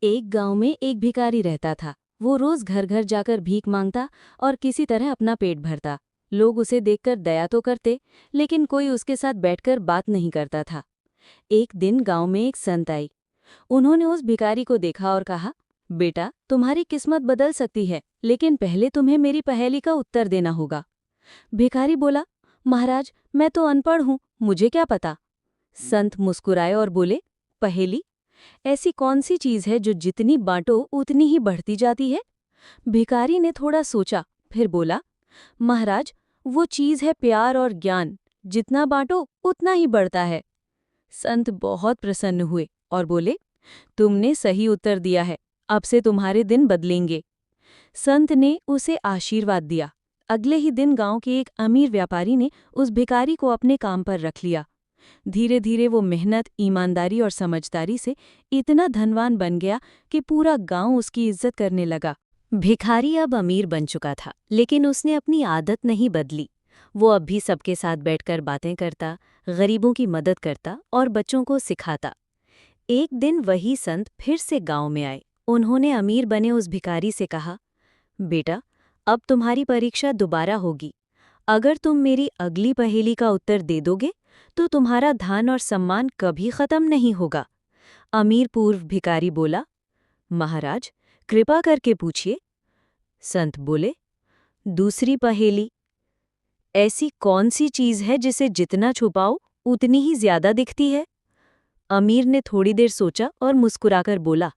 एक गांव में एक भिखारी रहता था। वो रोज घर घर जाकर भीख मांगता और किसी तरह अपना पेट भरता। लोग उसे देखकर दया तो करते, लेकिन कोई उसके साथ बैठकर बात नहीं करता था। एक दिन गांव में एक संत आई। उन्होंने उस भिखारी को देखा और कहा, बेटा, तुम्हारी किस्मत बदल सकती है, लेकिन पहले तुम्हें मेरी पहेली का उत्तर देना होगा। भिखारी बोला, महाराज, मैं तो अनपढ़ हूं, मुझे क्या पता। संत मुस्कुराए और बोले, पहेली? ऐसी कौन सी चीज है जो जितनी बांटो उतनी ही बढ़ती जाती है? भिखारी ने थोड़ा सोचा, फिर बोला, महाराज, वो चीज है प्यार और ज्ञान। जितना बांटो उतना ही बढ़ता है। संत बहुत प्रसन्न हुए और बोले, तुमने सही उत्तर दिया है, अब से तुम्हारे दिन बदलेंगे। संत ने उसे आशीर्वाद दिया। अगले ही दिन गांव के एक अमीर व्यापारी ने उस भिखारी को अपने काम पर रख लिया। धीरे धीरे वो मेहनत, ईमानदारी और समझदारी से इतना धनवान बन गया कि पूरा गांव उसकी इज्जत करने लगा। भिखारी अब अमीर बन चुका था, लेकिन उसने अपनी आदत नहीं बदली। वो अब भी सबके साथ बैठकर बातें करता, गरीबों की मदद करता और बच्चों को सिखाता। एक दिन वही संत फिर से गांव में आए। उन्होंने अमीर बने उस भिखारी से कहा, बेटा, अब तुम्हारी परीक्षा दोबारा होगी। अगर तुम मेरी अगली पहेली का उत्तर दे दोगे तो तुम्हारा धन और सम्मान कभी खत्म नहीं होगा। अमीर पूर्व भिखारी बोला, महाराज, कृपा करके पूछिए। संत बोले, दूसरी पहेली, ऐसी कौन सी चीज है जिसे जितना छुपाओ उतनी ही ज्यादा दिखती है? अमीर ने थोड़ी देर सोचा और मुस्कुराकर बोला,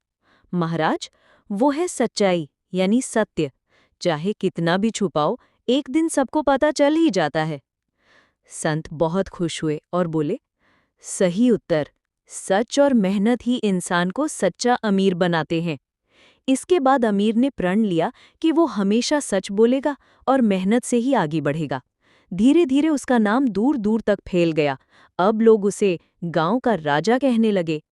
महाराज, वो है सच्चाई, यानी सत्य। चाहे कितना भी छुपाओ, एक दिन सबको पता चल ही जाता है। संत बहुत खुश हुए और बोले, सही उत्तर। सच और मेहनत ही इंसान को सच्चा अमीर बनाते हैं। इसके बाद अमीर ने प्रण लिया कि वो हमेशा सच बोलेगा और मेहनत से ही आगे बढ़ेगा। धीरे धीरे उसका नाम दूर दूर तक फैल गया। अब लोग उसे गांव का राजा कहने लगे।